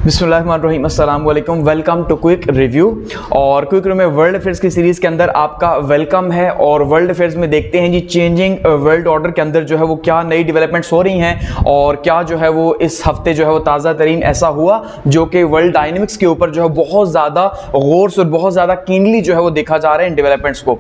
बिस्मिल्लाहिर्रहमानिर्रहीम, अस्सलाम वालेकुम। Welcome to quick review. और क्विक रिव्यू में वर्ल्ड अफेयर्स की सीरीज़ के अंदर आपका वेलकम है। और वर्ल्ड अफेयर्स में देखते हैं जी चेंजिंग वर्ल्ड ऑर्डर के अंदर जो है वो क्या नई डेवलपमेंट्स हो रही हैं और क्या जो है वो इस हफ्ते जो है वो ताज़ा तरीन ऐसा हुआ जो कि वर्ल्ड डायनेमिक्स के ऊपर जो है बहुत ज़्यादा गौर से और बहुत ज़्यादा कीनली जो है वो देखा जा रहा है इन डेवलपमेंट्स को।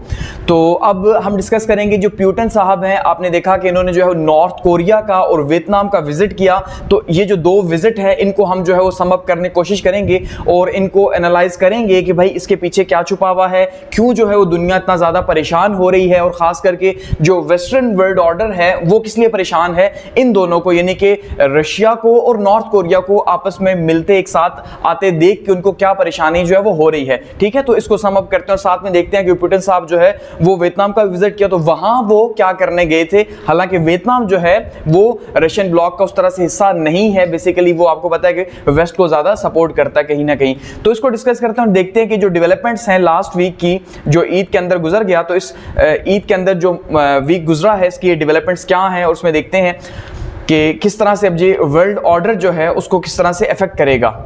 तो अब हम डिस्कस करेंगे जो प्यूटन साहब हैं, आपने देखा कि इन्होंने जो है नॉर्थ कोरिया का और वियतनाम का विजिट किया। तो ये जो दो विजिट है इनको हम जो है वो सम अप करने की कोशिश करेंगे और इनको एनालाइज करेंगे कि भाई इसके पीछे क्या छुपा हुआ है, क्यों जो है वो दुनिया इतना ज़्यादा परेशान हो रही है और ख़ास करके जो वेस्टर्न वर्ल्ड ऑर्डर है वो किस लिए परेशान है। इन दोनों को यानी कि रशिया को और नॉर्थ कोरिया को आपस में मिलते एक साथ आते देख के उनको क्या परेशानी जो है वो हो रही है। ठीक है, तो इसको सम अप करते हैं और साथ में देखते हैं कि प्यूटन साहब जो है वो वियतनाम का विजिट किया तो वहां वो क्या करने गए थे। हालांकि वियतनाम जो है वो रशियन ब्लॉक का उस तरह से हिस्सा नहीं है, बेसिकली वो आपको पता है कि वेस्ट को ज्यादा सपोर्ट करता है कहीं ना कहीं। तो इसको डिस्कस करते हैं और देखते हैं कि जो डेवलपमेंट्स हैं लास्ट वीक की जो ईद के अंदर गुजर गया, तो इस ईद के अंदर जो वीक गुजरा है इसकी डेवलपमेंट्स क्या हैं और उसमें देखते हैं कि किस तरह से अब ये वर्ल्ड ऑर्डर जो है उसको किस तरह से अफेक्ट करेगा।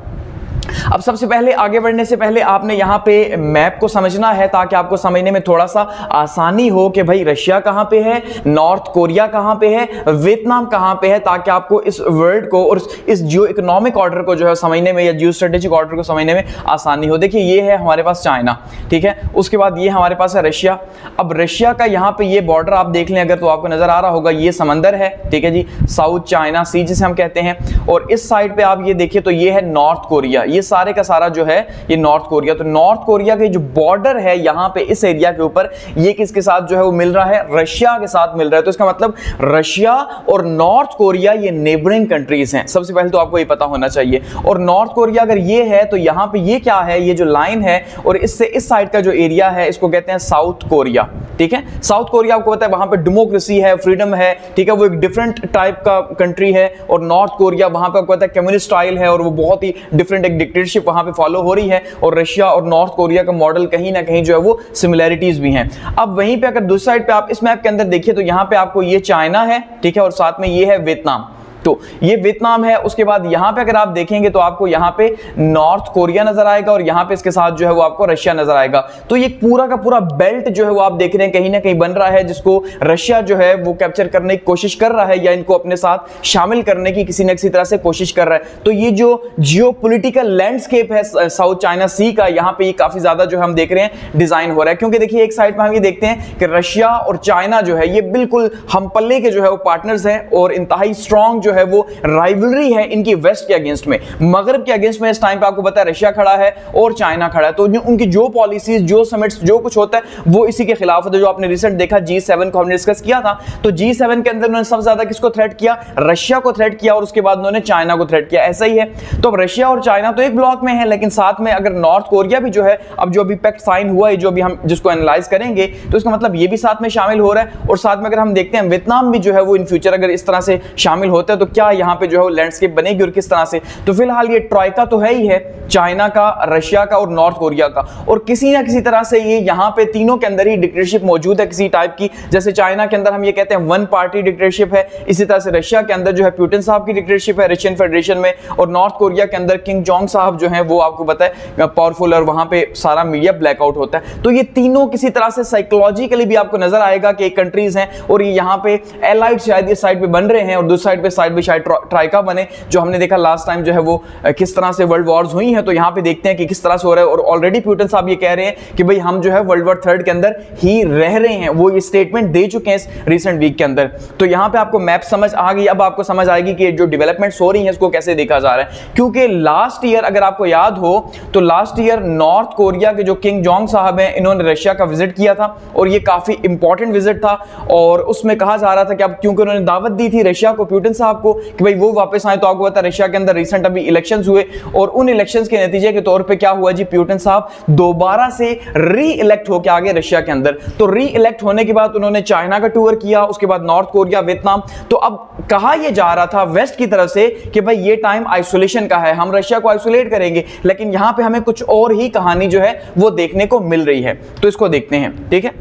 अब सबसे पहले आगे बढ़ने से पहले आपने यहाँ पे मैप को समझना है ताकि आपको समझने में थोड़ा सा आसानी हो कि भाई रशिया कहाँ पे है, नॉर्थ कोरिया कहाँ पे है, वियतनाम कहाँ पे है, ताकि आपको इस वर्ल्ड को और इस जियो इकोनॉमिक ऑर्डर को जो है समझने में या जियो स्ट्रेटेजिक ऑर्डर को समझने में आसानी हो। देखिए ये है हमारे पास चाइना, ठीक है, उसके बाद ये हमारे पास है रशिया। अब रशिया का यहाँ पे ये बॉर्डर आप देख लें अगर तो आपको नजर आ रहा होगा, ये समंदर है, ठीक है जी, साउथ चाइना सी जिसे हम कहते हैं। और इस साइड पे आप ये देखिए तो ये है नॉर्थ कोरिया, ये सारे का सारा जो है ये नॉर्थ कोरिया। तो नॉर्थ कोरिया के जो बॉर्डर है यहां पे इस एरिया के ऊपर ये किसके साथ जो है वो मिल रहा है, रशिया के साथ मिल रहा है। तो इसका मतलब रशिया और नॉर्थ कोरिया ये नेबरिंग कंट्रीज हैं, सबसे पहले तो आपको ये पता होना चाहिए। और नॉर्थ कोरिया अगर ये है तो यहां पे ये क्या है, ये जो लाइन है और इससे इस साइड का जो एरिया है इसको कहते हैं साउथ कोरिया। ठीक है, साउथ कोरिया आपको पता है वहां पे डेमोक्रेसी है, फ्रीडम है, ठीक है, वो एक डिफरेंट टाइप का कंट्री है। और नॉर्थ कोरिया वहां पे आपको पता है कम्युनिस्ट स्टाइल है और वो बहुत ही डिफरेंट एक डिक्टेटरशिप वहां पे फॉलो हो रही है। और रशिया और नॉर्थ कोरिया का मॉडल कहीं ना कहीं जो है वो सिमिलैरिटीज भी हैं। अब वहीं पे अगर दूसरी साइड पे आप इस मैप के अंदर देखिए तो यहां पे आपको ये चाइना है, ठीक है, और साथ में ये है वियतनाम। तो ये वियतनाम है, उसके बाद यहां पे अगर आप देखेंगे तो आपको यहां पे नॉर्थ कोरिया नजर आएगा और यहां पे इसके साथ जो है वो आपको रशिया नजर आएगा। तो ये पूरा का पूरा बेल्ट जो है वो आप देख रहे हैं कहीं ना कहीं बन रहा है जिसको रशिया जो है वो कैप्चर करने की कोशिश कर रहा है या इनको अपने साथ शामिल करने की किसी न किसी तरह से कोशिश कर रहा है। तो ये जो जियोपॉलिटिकल लैंडस्केप है साउथ चाइना सी का, यहाँ पे ये काफी ज्यादा जो हम देख रहे हैं डिजाइन हो रहा है। क्योंकि देखिए एक साइड में हम ये देखते हैं कि रशिया और चाइना जो है ये बिल्कुल हम पल्ले के जो है वो पार्टनर्स हैं और इंतहाई स्ट्रॉन्ग जो है वो राइवलरी है इनकी वेस्ट के अगेंस्ट में, मगरब के अगेंस्ट में। इस टाइम पे आपको पता है रशिया खड़ा है और चाइना खड़ा है। तो उनकी जो पॉलिसीज, जो समिट्स, जो कुछ होता है वो इसी के खिलाफ होता है। जो आपने रिसेंट देखा G7 को हमने डिस्कस किया था, तो G7 के अंदर उन्होंने सबसे ज्यादा किसको थ्रेट किया, रशिया को थ्रेट किया और उसके बाद उन्होंने चाइना को थ्रेट किया। ऐसा ही है। तो अब रशिया और चाइना तो एक ब्लॉक में है, लेकिन साथ में अगर नॉर्थ कोरिया भी जो है अब जो अभी पैक्ट साइन हुआ है, जो अभी हम जिसको एनालाइज करेंगे, तो इसका मतलब ये भी साथ में शामिल हो रहा है। और साथ में अगर हम देखते हैं वियतनाम भी जो है वो इन फ्यूचर अगर इस तरह से शामिल होता है तो क्या यहाँ पे जो है वो लैंडस्केप बनेगी और किस तरह से। तो फिलहाल ये ट्राइका तो है ही है, चाइना का, रशिया का और नॉर्थ कोरिया का। और किसी ना किसी तरह से ये यहाँ पे तीनों के अंदर ही डिक्टेटरशिप मौजूद है किसी टाइप की। जैसे चाइना के अंदर हम ये कहते हैं वन पार्टी डिक्टेटरशिप है, इसी तरह से रशिया के अंदर जो है प्यूटन साहब की डिक्टेटरशिप है रशियन फेडरेशन में, और नॉर्थ कोरिया के अंदर किंग जोंग साहब जो है वो आपको पता है पावरफुल और वहां पे सारा मीडिया ब्लैकआउट होता है। तो ये तीनों किसी तरह से साइकोलॉजिकली भी आपको नजर आएगा कि एक कंट्रीज हैं और ये यहाँ पे एलाइड शायद इस साइड पे बन रहे हैं और दूसरी साइड पे शायद ट्राइका बने, जो हमने देखा लास्ट टाइम जो है वो किस तरह से वर्ल्ड वॉर्स हुई हैं। तो यहाँ पे देखते हैं कि किस तरह से हो रहा है। और ऑलरेडी प्यूटन साहब ये कह रहे हैं कि भाई हम जो है वर्ल्ड वॉर थर्ड के अंदर ही रह रहे हैं, वो ये स्टेटमेंट दे चुके हैं इस रिसेंट वीक के अंदर। तो यहाँ पे आपको मैप समझ आ गई। अब आपको समझ आएगी कि जो डेवलपमेंट्स हो रही हैं इसको कैसे देखा जा रहा है। क्योंकि लास्ट ईयर अगर आपको याद हो तो लास्ट ईयर नॉर्थ कोरिया के जो किंग जोंग साहब हैं इन्होंने रशिया का विजिट किया था और ये काफी इंपॉर्टेंट विजिट था। और उसमें कहा जा रहा था कि अब क्योंकि उन्होंने दावत दी थी रशिया को, प्यूटन साहब को, कि भाई वो वापस आए। तो आपको पता है रशिया के अंदर रिसेंट अभी इलेक्शंस हुए और उन इलेक्शंस के नतीजे के तौर पे क्या हुआ जी, प्यूटन साहब दोबारा से री इलेक्ट होकर आ गए रशिया के अंदर। तो री इलेक्ट होने के बाद उन्होंने चाइना का टूर किया, उसके बाद नॉर्थ कोरिया, वियतनाम। तो अब कहा यह जा रहा था वेस्ट की तरफ से कि भाई ये टाइम आइसोलेशन का है, हम रशिया को आइसोलेट करेंगे, लेकिन यहां पे हमें कुछ और ही कहानी जो है वो देखने को मिल रही है। तो इसको देखते हैं, ठीक है।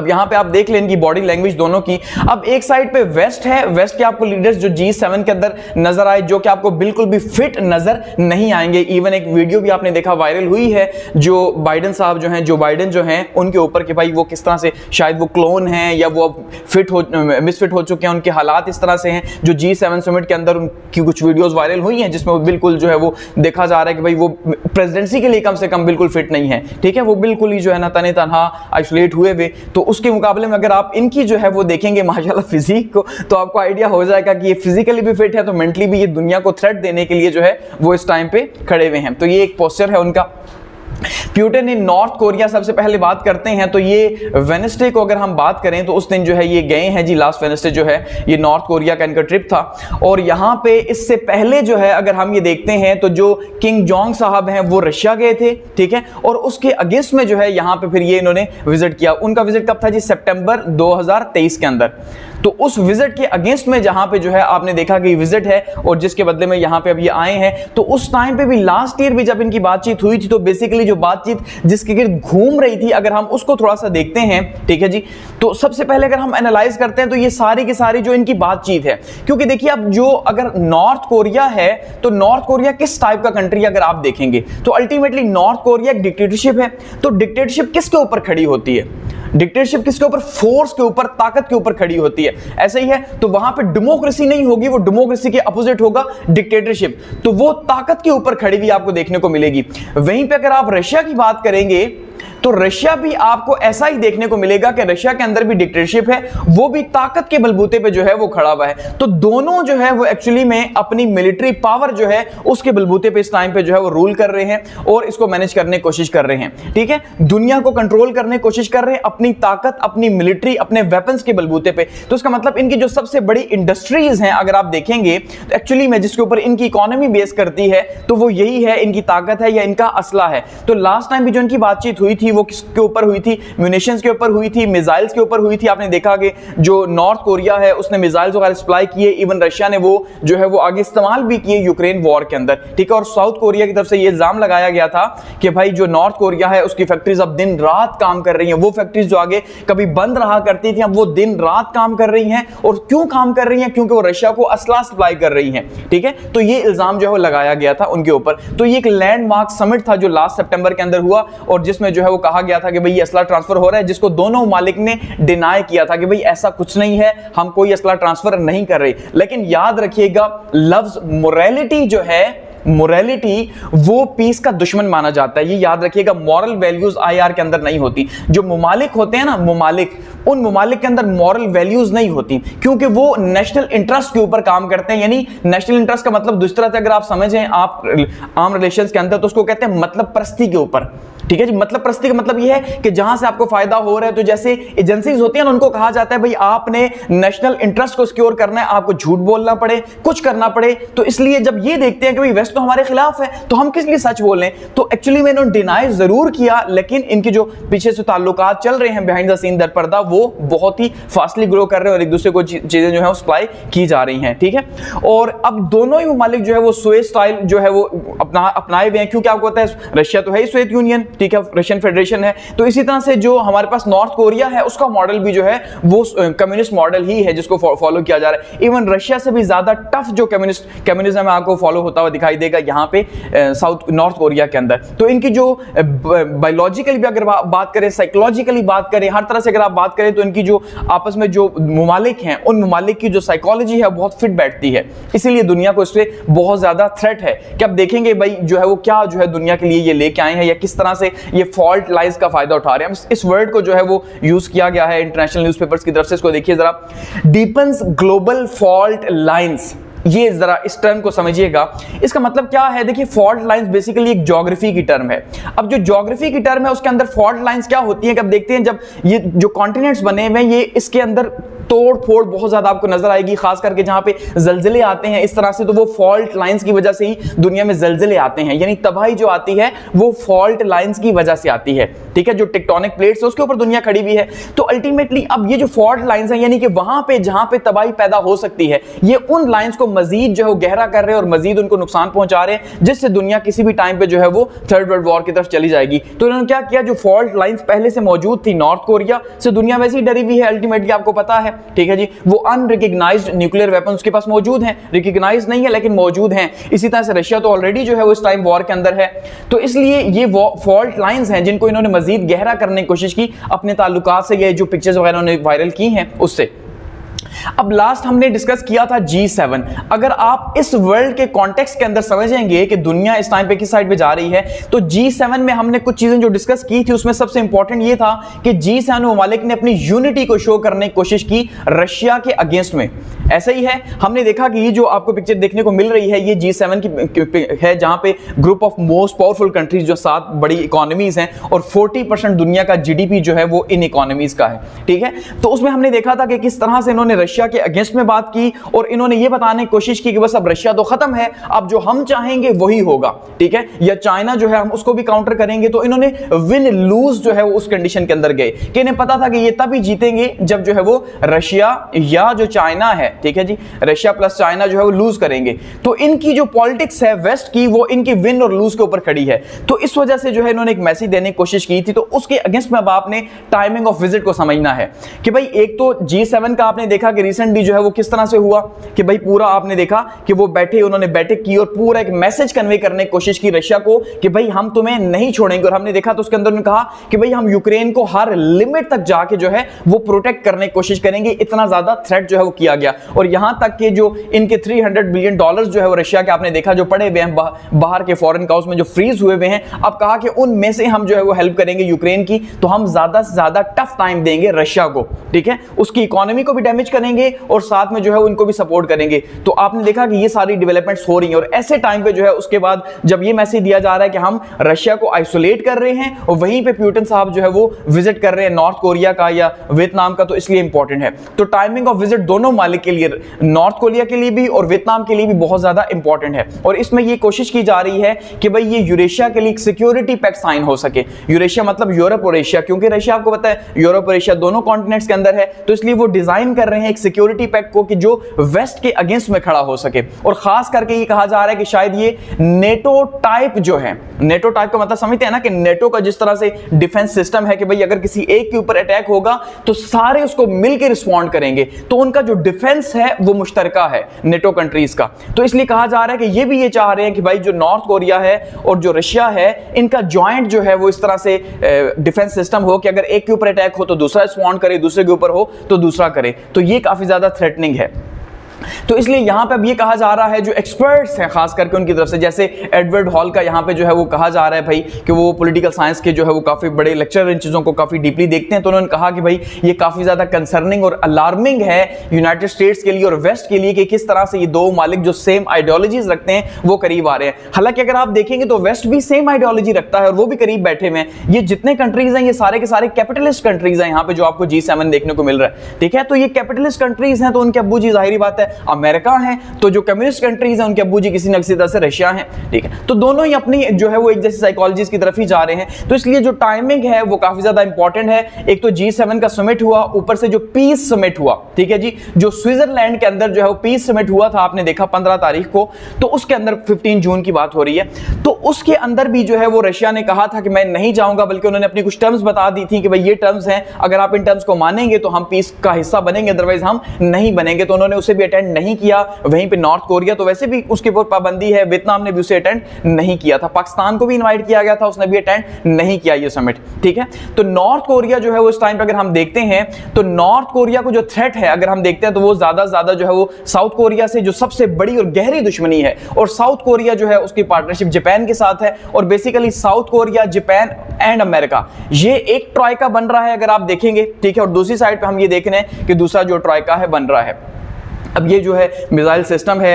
अब यहाँ पे आप देख लें इनकी बॉडी लैंग्वेज दोनों की। अब एक साइड पे वेस्ट है, वेस्ट के आपको लीडर्स जो G7 के अंदर नजर आए, जो कि आपको बिल्कुल भी फिट नजर नहीं आएंगे। इवन एक वीडियो भी आपने देखा वायरल हुई है जो बाइडेन साहब जो हैं, जो बाइडेन जो हैं उनके ऊपर कि भाई वो किस तरह से शायद वो क्लोन हैं या वो मिसफिट हो चुके हैं, उनके हालात इस तरह से हैं। जो G7 समिट के अंदर उनकी कुछ वीडियोस वायरल हुई हैं जिसमें वो बिल्कुल जो है वो देखा जा रहा है कि भाई वो प्रेसिडेंसी के लिए कम से कम बिल्कुल फिट नहीं है, ठीक है, वो बिल्कुल ही जो है ना तने तनहा आइसोलेट हुए हुए। तो उसके मुकाबले में अगर आप इनकी जो है वो देखेंगे माशाल्लाह फिजिक को, तो आपको आइडिया हो जाएगा कि ये फिजिकली भी फिट है तो मेंटली भी ये दुनिया को थ्रेट देने के लिए जो है वो इस टाइम पे खड़े हुए हैं। तो ये एक पोस्चर है उनका। पुतिन इन नॉर्थ कोरिया सबसे पहले बात करते हैं तो ये वेडनेसडे को अगर हम बात करें तो उस दिन जो है ये गए हैं जी, लास्ट वेडनेसडे जो है ये नॉर्थ कोरिया का इनका ट्रिप था। और यहाँ पे इससे पहले जो है अगर हम ये देखते हैं तो जो किंग जोंग साहब हैं वो रशिया गए थे, ठीक है, और उसके अगेंस्ट में जो है यहाँ पे फिर ये इन्होंने विजिट किया। उनका विजिट कब था जी? सितंबर 2023 के अंदर। तो उस विजिट के अगेंस्ट में जहां पे जो है आपने देखा कि विजिट है और जिसके बदले में यहां पे अब ये आए हैं, तो उस टाइम पे भी लास्ट ईयर भी जब इनकी बातचीत हुई थी तो बेसिकली जो बातचीत जिसके गिर्द घूम रही थी अगर हम उसको थोड़ा सा देखते हैं, ठीक है जी, तो सबसे पहले अगर हम एनालाइज करते हैं तो ये सारी की सारी जो इनकी बातचीत है, क्योंकि देखिए अब जो अगर नॉर्थ कोरिया है तो नॉर्थ कोरिया किस टाइप का कंट्री अगर आप देखेंगे तो अल्टीमेटली नॉर्थ कोरिया एक डिक्टेटरशिप है। तो डिक्टेटरशिप किसके ऊपर खड़ी होती है? डिक्टेटरशिप किसके ऊपर? फोर्स के ऊपर, ताकत के ऊपर खड़ी होती है। ऐसे ही है, तो वहां पे डेमोक्रेसी नहीं होगी, वो डेमोक्रेसी के अपोजिट होगा डिक्टेटरशिप, तो वो ताकत के ऊपर खड़ी हुई आपको देखने को मिलेगी। वहीं पे अगर आप रशिया की बात करेंगे तो रशिया भी आपको ऐसा ही देखने को मिलेगा कि रशिया के अंदर भी डिक्टेटरशिप है, वो भी ताकत के बलबूते पे जो है वो खड़ा हुआ है। तो दोनों जो है वो एक्चुअली में अपनी मिलिट्री पावर जो है उसके बलबूते पे इस टाइम पे जो है वो रूल कर रहे हैं और इसको मैनेज करने की कोशिश कर रहे हैं, ठीक है, दुनिया को कंट्रोल करने की कोशिश कर रहे हैं अपनी ताकत, अपनी मिलिट्री, अपने वेपन्स के बलबूते पे। तो इसका मतलब इनकी जो सबसे बड़ी इंडस्ट्रीज हैं अगर आप देखेंगे तो एक्चुअली में जिसके ऊपर इनकी इकोनॉमी बेस करती है तो वो यही है, इनकी ताकत है या इनका असला है। तो लास्ट टाइम भी जो इनकी बातचीत हुई थी वो किसके ऊपर हुई थी? म्यूनिशंस के ऊपर हुई थी, मिसाइल्स के ऊपर हुई थी। आपने देखा कि जो नॉर्थ कोरिया है उसने मिसाइल्स वगैरह सप्लाई किए, इवन रशिया ने वो जो है वो आगे इस्तेमाल भी किए यूक्रेन वॉर के अंदर, ठीक है। और साउथ कोरिया की तरफ से ये इल्जाम लगाया गया था कि भाई जो नॉर्थ कोरिया है उसकी फैक्ट्रीज अब दिन रात काम कर रही हैं, वो फैक्ट्रीज जो आगे कभी बंद रहा करती थी अब वो दिन रात काम कर रही हैं। और क्यों काम कर रही हैं? क्योंकि वो रशिया को असला सप्लाई कर रही हैं, ठीक है। तो ये इल्जाम जो है वो लगाया गया था उनके ऊपर। तो ये एक लैंडमार्क समिट था जो लास्ट सितंबर के अंदर हुआ और जिसमें जो है वो कहा गया था कि भाई ये असला ट्रांसफर हो रहा है, जिसको दोनों मालिक ने डिनाई किया था कि भाई ऐसा कुछ नहीं है, हम कोई असला ट्रांसफर नहीं कर रहे। लेकिन याद रखिएगा लफ्ज मोरालिटी जो है, मोरालिटी वो पीस का दुश्मन माना जाता है, ये याद रखिएगा। मॉरल वैल्यूज आईआर के अंदर नहीं होती। जो मुमालिक होते हैं ना, मुमालिक, उन मुमालिक के अंदर मॉरल वैल्यूज नहीं होती क्योंकि वो नेशनल इंटरेस्ट के ऊपर काम करते हैं। यानी नेशनल इंटरेस्ट का मतलब दूसरी तरह से अगर आप समझें आप आम रिलेशंस के अंदर तो उसको कहते हैं मतलब परस्ती के ऊपर, ठीक है जी। मतलब परस्ती का मतलब यह है कि जहां से आपको फायदा हो रहा है, तो जैसे एजेंसीज होती हैं ना उनको कहा जाता है भाई आपने नेशनल इंटरेस्ट को सिक्योर करना है, आपको झूठ बोलना पड़े, कुछ करना पड़े। तो इसलिए जब ये देखते हैं कि भाई वेस्ट तो हमारे खिलाफ है तो हम किस लिए सच बोल रहे हैं, तो एक्चुअली में इन्होंने डिनाई जरूर किया, लेकिन इनके जो पीछे से ताल्लुकात चल रहे हैं बिहाइंड द सीन दर पर्दा वो बहुत ही फास्टली ग्रो कर रहे हैं और एक दूसरे को चीजें जो है सप्लाई की जा रही हैं, ठीक है। और अब दोनों ही ममालिक जो है वो सुएज स्टाइल जो है वो अपनाए हुए हैं, क्योंकि आपको पता है रशिया तो है ही सोवियत यूनियन, ठीक है, रशियन फेडरेशन है। तो इसी तरह से जो हमारे पास नॉर्थ कोरिया है उसका मॉडल भी जो है वो कम्युनिस्ट मॉडल ही है जिसको फॉलो किया जा रहा है। इवन रशिया से भी ज्यादा टफ जो कम्युनिज्म आपको फॉलो होता हुआ दिखाई देगा यहाँ पे नॉर्थ कोरिया के अंदर। तो इनकी जो बायोलॉजिकली भी अगर बात करें, साइकोलॉजिकली बात करें, हर तरह से अगर आप बात करें तो इनकी जो आपस में जो ममालिक हैं उन ममालिक की जो साइकोलॉजी है बहुत फिट बैठती है। इसीलिए दुनिया को इससे बहुत ज्यादा थ्रेट है कि अब देखेंगे भाई जो है वो क्या जो है दुनिया के लिए ये लेके आए हैं या किस तरह से ये फॉल्ट लाइंस का फायदा उठा रहे हैं। इस वर्ड को जो है वो यूज किया गया है इंटरनेशनल न्यूज़पेपर्स की तरफ से। इसको देखिए जरा, डीपन्स ग्लोबल फॉल्ट लाइंस, ये जरा इस टर्म को समझिएगा। इसका मतलब क्या है? देखिए फॉल्ट लाइंस बेसिकली एक ज्योग्राफी की टर्म है। अब जो ज्योग्राफी की टर्म है उसके अंदर फॉल्ट लाइंस क्या होती है कि अब देखते हैं जब ये जो कॉन्टिनेंट्स बने हुए हैं ये इसके अंदर तोड़ फोड़ बहुत ज्यादा आपको नजर आएगी, खास करके जहां पे जलजिले आते हैं इस तरह से, तो वो फॉल्ट लाइंस की वजह से ही दुनिया में जलजिले आते हैं, यानी तबाही जो आती है वो फॉल्ट लाइंस की वजह से आती है, ठीक है। जो टेक्टोनिक प्लेट्स है उसके ऊपर दुनिया खड़ी हुई है, तो अल्टीमेटली अब ये जो फॉल्ट लाइंस हैं, यानी कि वहां पे जहां पे तबाही पैदा हो सकती है, ये उन लाइंस को मजीद जो है गहरा कर रहे हैं और मजीद उनको नुकसान पहुंचा रहे हैं, जिससे दुनिया किसी भी टाइम पे जो है वो थर्ड वर्ल्ड वॉर की तरफ चली जाएगी। तो इन्होंने क्या किया, जो फॉल्ट लाइंस पहले से मौजूद थी नॉर्थ कोरिया से, दुनिया वैसे ही डरी हुई है अल्टीमेटली, आपको पता है, ठीक है जी। वो अनरिकग्नाइज्ड न्यूक्लियर वेपन उसके पास मौजूद हैं, रिकग्नाइज नहीं है लेकिन मौजूद हैं। इसी तरह से रशिया तो ऑलरेडी जो है वो इस टाइम वॉर के अंदर है। तो इसलिए ये फॉल्ट लाइंस हैं जिनको इन्होंने मजीद गहरा करने की कोशिश की अपने ताल्लुकात से, ये जो पिक्चर्स वगैरह उन्होंने वायरल की हैं उससे। अब लास्ट हमने डिस्कस किया था G7। अगर आप इस वर्ल्ड के कॉन्टेक्स्ट के अंदर समझेंगे कि दुनिया इस टाइम पे किस साइड पे जा रही है, तो G7 में हमने कुछ चीजें जो डिस्कस की थी उसमें सबसे इंपॉर्टेंट ये था कि G7 ममालिक ने अपनी यूनिटी को शो करने की कोशिश की रशिया के अगेंस्ट में। ऐसा ही है, हमने देखा कि ये जो आपको पिक्चर देखने को मिल रही है ये G7 की है, जहां पे group of most powerful countries जो 7 बड़ी इकोनॉमीज हैं और 40% दुनिया का GDP जो है वो इन इकोनॉमीज का है, ठीक है। तो उसमें हमने देखा था कि किस तरह से इन्होंने रशिया के अगेंस्ट में बात की और इन्होंने ये बताने की कोशिश की कि बस अब रशिया तो खत्म है, अब जो हम चाहेंगे वही होगा, ठीक है, या चाइना जो है हम उसको भी काउंटर करेंगे। तो इन्होंने विन लूज जो है वो उस कंडीशन के अंदर गए कि इन्हें पता था कि ये तभी जीतेंगे जब जो है वो रशिया या जो चाइना है, ठीक है जी, रशिया प्लस चाइना जो है वो लूज करेंगे। तो इनकी जो पॉलिटिक्स है वेस्ट की, वो इनकी विन और लूज के ऊपर खड़ी है। तो इस वजह से जो है इन्होंने एक मैसेज देने की कोशिश की थी। तो उसके अगेंस्ट में अब आपने टाइमिंग ऑफ विजिट को समझना है कि भाई एक तो G7 का आपने देखा कि रिसेंटली जो है वो किस तरह से हुआ कि भाई पूरा आपने देखा कि वो बैठे, उन्होंने बैठक की और पूरा एक मैसेज कन्वे करने की कोशिश की रशिया को कि भाई हम तुम्हें नहीं छोड़ेंगे। और हमने देखा तो उसके अंदर उन्होंने कहा कि भाई हम यूक्रेन को हर लिमिट तक जाके जो है वो प्रोटेक्ट करने की कोशिश करेंगे। इतना ज्यादा थ्रेट जो है वो किया गया और यहां तक कि जो इनके $300 बिलियन जो है वो रशिया के आपने देखा जो पड़े हुए हैं बाहर के फॉरेन अकाउंट्स में जो फ्रीज हुए हुए हैं, अब कहा कि उनमें से हम जो है वो हेल्प करेंगे यूक्रेन की। तो हम ज्यादा से ज्यादा टफ टाइम देंगे रशिया को, ठीक है, उसकी इकोनॉमी को भी डैमेज करेंगे और साथ में जो है उनको भी सपोर्ट करेंगे। तो आपने देखा कि ये सारी डेवलपमेंट्स हो रही हैं और ऐसे टाइम पे जो है उसके बाद जब ये मैसेज दिया जा रहा है कि हम रशिया को आइसोलेट कर रहे हैं और वहीं पे पुतिन साहब जो है वो विजिट कर रहे हैं नॉर्थ कोरिया का या वियतनाम का, तो इसलिए इंपॉर्टेंट है। तो टाइमिंग ऑफ विजिट दोनों मालिक के लिए, नॉर्थ कोरिया के लिए भी और वियतनाम के लिए भी बहुत ज्यादा इंपॉर्टेंट है। और इसमें ये कोशिश की जा रही है कि भाई ये यूरेशिया के लिए सिक्योरिटी पैक्ट साइन हो सके। यूरेशिया मतलब यूरोप और एशिया, क्योंकि रशिया आपको पता है यूरोप और एशिया दोनों कॉन्टिनेंट्स के अंदर है, तो इसलिए वो डिजाइन कर रहे हैं एक सिक्योरिटी पैक्ट को कि जो वेस्ट के अगेंस्ट में खड़ा हो सके। और खास करके ये कहा जा रहा है कि शायद ये नेटो टाइप जो है, नेटो टाइप का मतलब समझते हैं ना कि नेटो का जिस तरह से डिफेंस सिस्टम है कि भाई अगर किसी एक के ऊपर अटैक होगा तो सारे उसको मिलकर रिस्पॉन्ड करेंगे, तो उनका जो डिफेंस है वो मुश्तरका है नेटो कंट्रीज का। तो इसलिए कहा जा रहा है कि ये भी ये चाह रहे हैं कि भाई जो नॉर्थ कोरिया है और जो रशिया है इनका जॉइंट जो है वो इस तरह से डिफेंस सिस्टम हो कि अगर एक के ऊपर अटैक हो तो दूसरा रिस्पॉन्ड करे, दूसरे के ऊपर हो तो दूसरा करे। तो ये काफी ज्यादा थ्रेटनिंग है। तो इसलिए यहां पे अब ये कहा जा रहा है जो एक्सपर्ट्स हैं खास करके उनकी तरफ से, जैसे एडवर्ड हॉल का यहां पे जो है वो कहा जा रहा है भाई कि वो पॉलिटिकल साइंस के जो है वो काफी बड़े लेक्चर इन चीजों को काफी डीपली देखते हैं। तो उन्होंने कहा कि भाई ये काफी ज्यादा कंसर्निंग और अलार्मिंग है यूनाइटेड स्टेट्स के लिए और वेस्ट के लिए कि किस तरह से ये दो मालिक जो सेम आइडियोलॉजीज रखते हैं वो करीब आ रहे हैं। हालांकि अगर आप देखेंगे तो वेस्ट भी सेम आइडियोलॉजी रखता है और वो भी करीब बैठे हुए हैं। ये जितने कंट्रीज हैं ये सारे के सारे कैपिटलिस्ट कंट्रीज हैं यहाँ पे जो आपको G7 देखने को मिल रहा है, ठीक है। तो ये कैपिटलिस्ट कंट्रीज हैं तो उनके अब्बू जी जाहिर बात है अमेरिका है, तो जो कम्युनिस्ट कंट्रीज हैं उनके अब्बू जी किसी न किसी तरह से रशिया हैं, ठीक है। तो दोनों ही अपनी जो है वो एक जैसी साइकोलॉजीज की तरफ ही जा रहे हैं। तो इसलिए जो टाइमिंग है वो काफी ज्यादा इंपॉर्टेंट है। एक तो G7 का समिट हुआ, ऊपर से जो पीस समिट हुआ, ठीक है जी, जो स्विट्जरलैंड के अंदर जो है वो पीस समिट हुआ था, आपने देखा 15 तारीख को, तो उसके अंदर 15 जून की बात हो रही है। तो उसके अंदर भी जो है वो रशिया ने कहा था कि मैं नहीं जाऊंगा, बल्कि उन्होंने अपनी कुछ टर्म्स बता दी थी कि भाई ये टर्म्स हैं, अगर आप इन टर्म्स को मानेंगे तो हम पीस का हिस्सा बनेंगे, अदरवाइज हम नहीं बनेंगे। तो उन्होंने उसे भी अटेंड नहीं किया। वहीं पे नॉर्थ कोरिया तो वैसे भी उसके ऊपर पाबंदी है, वियतनाम ने भी उसे अटेंड नहीं किया था, पाकिस्तान को भी इनवाइट किया गया था, उसने भी अटेंड नहीं किया ये समिट, ठीक है। तो नॉर्थ कोरिया जो है वो इस टाइम पे अगर हम देखते हैं तो नॉर्थ कोरिया को जो थ्रेट है अगर हम देखते हैं तो वो ज्यादा जो है वो साउथ कोरिया से जो सबसे बड़ी और गहरी दुश्मनी है, और साउथ कोरिया जो है उसकी पार्टनरशिप जापान के साथ है। और basically south Korea, Japan and America ये एक ट्राइका बन रहा है अगर आप देखेंगे, ठीक है। और दूसरी साइड पे हम ये देख रहे हैं कि दूसरा जो ट्राइका है बन रहा है। अब ये जो है मिसाइल सिस्टम है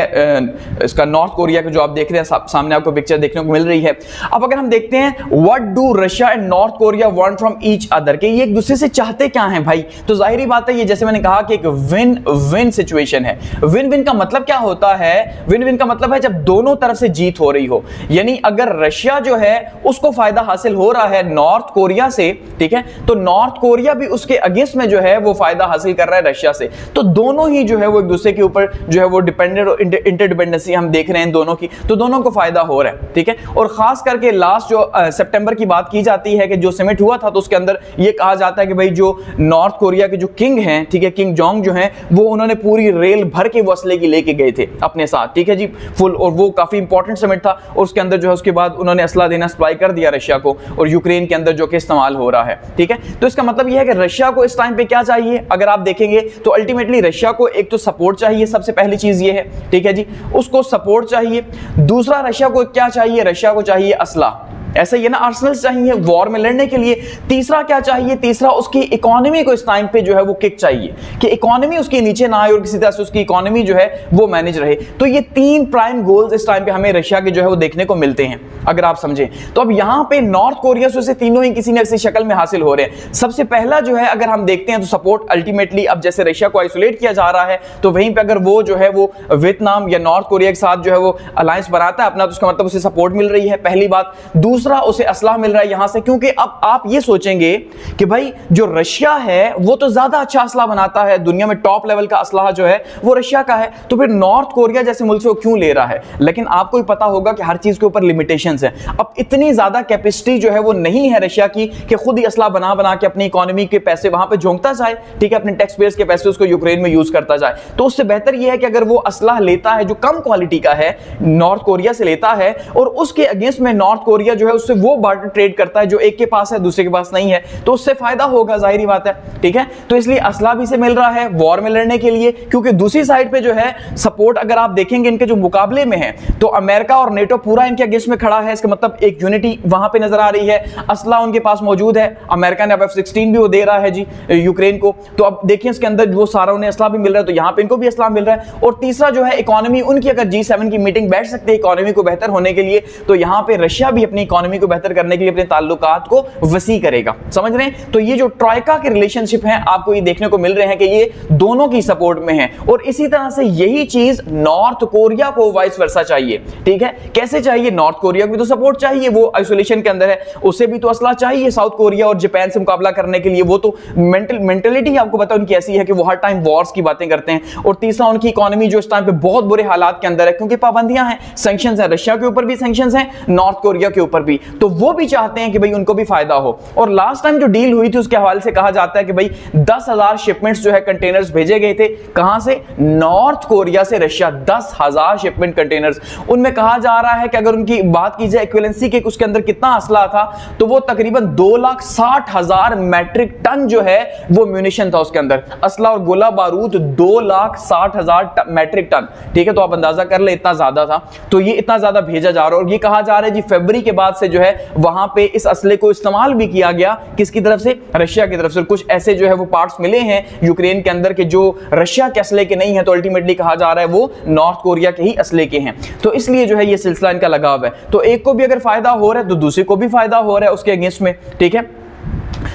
इसका नॉर्थ कोरिया का, जो आप देख रहे हैं सामने आपको पिक्चर देखने को मिल रही है। अब अगर हम देखते हैं what do Russia and north Korea want from each other, कि ये एक दूसरे से चाहते क्या हैं भाई, तो जाहिर बात है ये जैसे मैंने कहा कि एक विन विन सिचुएशन है। विन विन का मतलब क्या होता है, विन विन का मतलब है जब दोनों तरफ से जीत हो रही हो, यानी अगर रशिया जो है उसको फायदा हासिल हो रहा है नॉर्थ कोरिया से, ठीक है, तो नॉर्थ कोरिया भी उसके अगेंस्ट में जो है वो फायदा हासिल कर रहा है रशिया से, तो दोनों ही जो है वो एक दूसरे के ऊपर जो है वो डिपेंडेंट और इंटरडिपेंडेंसी हम देख रहे हैं दोनों की, तो दोनों को फायदा हो रहा है, ठीक है। और खास करके लास्ट जो सितंबर की बात की जाती है कि जो समिट हुआ था तो उसके अंदर ये कहा जाता है कि भाई जो नॉर्थ कोरिया के जो किंग हैं, ठीक है, किंग जोंग जो हैं, वो उन्होंने पूरी रेल भर के वो असले की लेके गए थे अपने साथ, ठीक है जी, फुल, और वो काफी इंपॉर्टेंट समिट था, और उसके अंदर जो है उसके बाद उन्होंने असला देना सप्लाई कर दिया रशिया को, और यूक्रेन के अंदर जो कि इस्तेमाल हो रहा है, ठीक है। तो इसका मतलब यह है कि रशिया को इस टाइम पे क्या चाहिए, अगर आप देखेंगे तो अल्टीमेटली रशिया को एक तो सपोर्ट चाहिए, सबसे पहली चीज ये है, ठीक है जी, उसको सपोर्ट चाहिए। दूसरा रशिया को क्या चाहिए, रशिया को चाहिए असला, ऐसा ही ना, आर्सेनल्स चाहिए वॉर में लड़ने के लिए। तीसरा क्या चाहिए, तीसरा उसकी इकोनॉमी को इस टाइम पे जो है वो किक चाहिए कि इकोनॉमी उसके नीचे ना आए और किसी तरह से उसकी इकोनॉमी जो है वो मैनेज रहे। तो ये तीन प्राइम गोल्स इस टाइम पे हमें रशिया के जो है वो देखने को मिलते हैं, अगर आप समझें तो। अब यहां पे नॉर्थ कोरिया से तीनों ही किसी न किसी शक्ल में हासिल हो रहे हैं। सबसे पहला जो है अगर हम देखते हैं तो सपोर्ट अल्टीमेटली, अब जैसे रशिया को आइसोलेट किया जा रहा है तो वहीं पे अगर वो जो है वो वियतनाम या नॉर्थ कोरिया के साथ जो है वो अलायंस बनाता है अपना, तो उसका मतलब उसे सपोर्ट मिल रही है, पहली बात। दूसरा उसे असलाह मिल रहा है यहां से, क्योंकि अब आप ये सोचेंगे कि भाई जो रशिया है वो तो ज्यादा अच्छा असलाह बनाता है, दुनिया में टॉप लेवल का असलाह जो है वो रशिया का है, तो फिर नॉर्थ कोरिया जैसे मुल्क से वो क्यों ले रहा है। लेकिन आपको भी पता होगा कि हर चीज के ऊपर लिमिटेशंस है। अब इतनी ज्यादा कैपेसिटी जो है वो नहीं है रशिया की कि खुद ही असलाह बना बना के अपनी इकोनॉमी के पैसे वहां पे झोंकता जाए, ठीक है, अपने टैक्स पेयर्स के पैसे उसको यूक्रेन में यूज करता जाए। तो उससे बेहतर यह है कि अगर वो असलाह लेता है जो कम क्वालिटी का है, नॉर्थ कोरिया से लेता है, और उसके अगेंस्ट में नॉर्थ कोरिया जो है उससे वो बार्टर ट्रेड करता है जो एक के पास है दूसरे के पास नहीं है, तो उससे फायदा होगा, जाहिर बात है, ठीक है। तो इसलिए असलाह भी से मिल रहा है वॉर में लड़ने के लिए, क्योंकि दूसरी साइड पे जो है सपोर्ट अगर आप देखेंगे इनके जो मुकाबले में है तो अमेरिका और नेटो पूरा इनके अगेंस्ट में खड़ा है। इसका मतलब एक यूनिटी वहां पे नजर आ रही है, असला उनके पास मौजूद है, अमेरिका ने अब F-16 भी वो दे रहा है जी यूक्रेन को, तो अब देखिए इसके अंदर वो सारा उन्हें असला भी मिल रहा है, तो यहां पे इनको भी असला मिल रहा है। और तीसरा जो है इकोनॉमी उनकी, अगर G7 की मीटिंग बैठ सकते हैं इकोनॉमी को बेहतर होने के लिए, तो यहां पे रशिया भी अपनी इकोनॉमी को बेहतर करने के लिए अपने ताल्लुकात को वसी करेगा, समझ रहे हैं। तो ये जो ट्राइका के रिलेशनशिप हैं आपको ये देखने को मिल रहे हैं कि ये दोनों की सपोर्ट में है। और इसी तरह से यही चीज नॉर्थ कोरिया को वाइस वर्सा चाहिए, ठीक है। कैसे चाहिए, नॉर्थ कोरिया को भी तो सपोर्ट चाहिए, वो आइसोलेशन के अंदर है, उसे भी तो असला चाहिए साउथ कोरिया और जापान से मुकाबला करने के लिए। वो तो मेंटलिटी आपको पता उनकी ऐसी है कि वो हर टाइम वॉर्स की बातें करते हैं। और तीसरा उनकी इकोनॉमी जो इस टाइम पे बहुत बुरे हालात के अंदर है, क्योंकि पाबंदियां हैं, सैंक्शंस हैं, रशिया के ऊपर भी सैंक्शंस हैं, नॉर्थ कोरिया के ऊपर भी, तो वो भी चाहते हैं कि भाई उनको भी फायदा हो। और लास्ट टाइम जो डील हुई थी उसके हवाले से कहा जाता है कि भाई 10,000 शिपमेंट्स जो है कंटेनर्स भेजे गए थे, कहां से, नॉर्थ कोरिया से रशिया, 10,000 शिपमेंट कंटेनर्स। उनमें कहा जा रहा है कि अगर उनकी बात की जाए इक्विवेलेंसी के उसके अंदर कितना असला था, तो वो तकरीबन 2,60,000 मैट्रिक टन जो है वो म्यूनिशन था उसके अंदर, असला और गोला बारूद 2,60,000 मैट्रिक टन, ठीक है। तो आप अंदाजा कर ले इतना ज्यादा था, तो ये इतना ज्यादा भेजा जा रहा है। और ये कहा जा रहा है जी फरवरी के बाद से जो है वहां पे इस असले को इस्तेमाल भी किया गया, किसकी तरफ से, रशिया की तरफ से। कुछ ऐसे जो है वो पार्ट्स मिले हैं यूक्रेन के अंदर के जो रशिया के असले के नहीं है, तो अल्टीमेटली कहा जा रहा है वो नॉर्थ कोरिया के ही असले के हैं। तो इसलिए जो है ये सिलसिला इनका लगाव है, तो एक को भी अगर फायदा हो रहा है तो दूसरे को भी फायदा हो रहा है उसके अगेंस्ट में, ठीक है।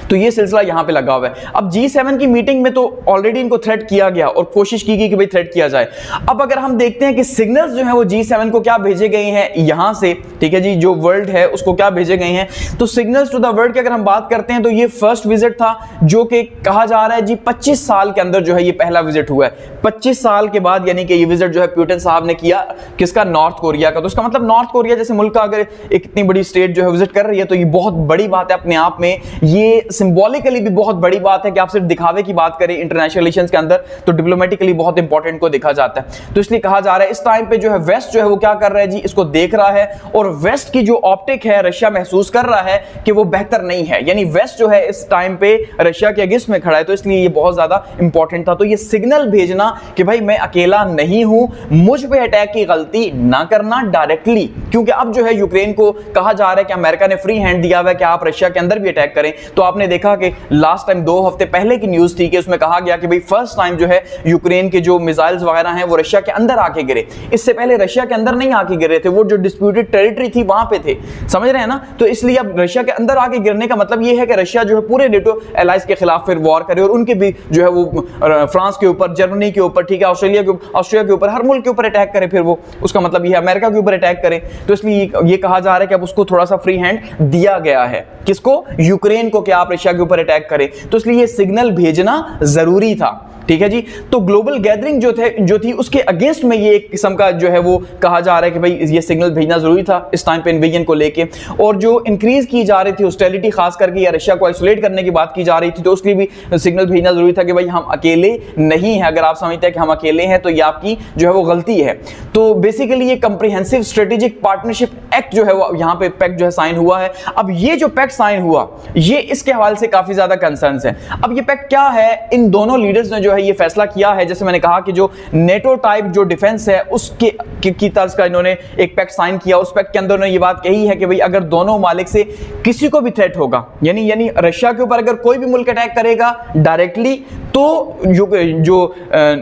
तो ये सिलसिला यहां पे लगा हुआ है। अब G7 की मीटिंग में तो ऑलरेडी इनको थ्रेट किया गया और कोशिश की गई कि भाई थ्रेट किया जाए। अब अगर हम देखते हैं कि सिग्नल्स जो है वो G7 को क्या भेजे गए हैं यहां से, ठीक है जी, जो वर्ल्ड है उसको क्या भेजे गए हैं, तो सिग्नल्स टू द वर्ल्ड की अगर हम बात करते हैं तो ये फर्स्ट विजिट था जो कि कहा जा रहा है जी 25 साल के अंदर जो है ये पहला विजिट हुआ है। 25 साल के बाद यानी कि ये विजिट जो है पुतिन साहब ने किया, किसका, नॉर्थ कोरिया का। तो इसका मतलब नॉर्थ कोरिया जैसे मुल्क का अगर एक इतनी बड़ी स्टेट जो है विजिट कर रही है तो ये बहुत बड़ी बात है अपने आप में। ये सिंबॉलिकली भी बहुत बड़ी बात है कि आप सिर्फ दिखावे की बात करें इंटरनेशनल रिलेशंस के अंदर, तो डिप्लोमेटिकली बहुत इंपॉर्टेंट को देखा जाता है। तो इसलिए कहा जा रहा है इस टाइम पे जो है वेस्ट जो है वो क्या कर रहा है जी, इसको देख रहा है, और वेस्ट की जो ऑप्टिक है रशिया महसूस कर रहा है कि वो बेहतर नहीं है, यानी वेस्ट जो है इस टाइम पे रशिया के अगेंस्ट में खड़ा है। तो इसलिए ये बहुत ज्यादा इंपॉर्टेंट था। तो ये सिग्नल भेजना कि भाई मैं अकेला नहीं हूं, मुझ पे अटैक की गलती ना करना डायरेक्टली, क्योंकि अब जो है यूक्रेन को कहा जा रहा है कि अमेरिका ने फ्री हैंड दिया हुआ है कि आप रशिया के अंदर भी अटैक करें। तो आपने देखा कि लास्ट टाइम 2 हफ्ते पहले की न्यूज थी कि उसमें कहा गया कि भाई फर्स्ट टाइम जो है यूक्रेन के जो मिसाइल्स वगैरह हैं वो रशिया के अंदर आके गिरे। इससे पहले रशिया के अंदर नहीं आके गिरे थे, वो जो डिस्प्यूटेड टेरिटरी थी वहां पे थे, समझ रहे हैं ना। तो इसलिए अब रशिया के अंदर आके गिरने का मतलब ये है कि रशिया जो है पूरे नेटो एलाइज के खिलाफ फिर वॉर करे और उनके भी जो है वो फ्रांस के ऊपर, जर्मनी के ऊपर, ठीक है, ऑस्ट्रेलिया के ऊपर, हर मुल्क के ऊपर अटैक करे। फिर वो उसका मतलब ये अमेरिका के ऊपर अटैक करे। तो इसलिए ये कहा जा रहा है कि अब उसको थोड़ा सा फ्री हैंड दिया गया है। किसको? यूक्रेन को, कि आप रशिया के ऊपर अटैक करें। तो इसलिए ये सिग्नल भेजना जरूरी था, ठीक है जी। तो ग्लोबल गैदरिंग जो थी उसके अगेंस्ट में ये एक किस्म का जो है वो कहा जा रहा है कि भाई ये सिग्नल भेजना जरूरी था इस टाइम पे इन्वेजन को लेके। और जो इंक्रीज की जा रही थी हॉस्टिलिटी खास करके, या रशिया को आइसोलेट करने की बात की जा रही थी, तो उसके लिए भी सिग्नल भेजना जरूरी था कि भाई हम अकेले नहीं हैं। अगर आप समझते हैं कि हम अकेले हैं तो ये आपकी जो है वो गलती है। तो बेसिकली ये कंप्रिहेंसिव स्ट्रेटेजिक पार्टनरशिप एक्ट जो है वो यहाँ पे पैक्ट जो है साइन हुआ है। अब ये जो पैक्ट साइन हुआ ये इसके हवाले से काफी ज्यादा कंसर्न्स है। अब ये पैक्ट क्या है? इन दोनों लीडर्स ने जो है ये फैसला किया है, जैसे मैंने कहा कि जो नेटो टाइप जो डिफेंस है उसके की तर्ज का इन्होंने एक पैक्ट साइन किया। उस पैक्ट के अंदर उन्होंने ये बात कही है कि भाई अगर दोनों मालिक से किसी को भी थ्रेट होगा, यानी रशिया के ऊपर अगर कोई भी मुल्क अटैक करेगा डायरेक्टली, तो जो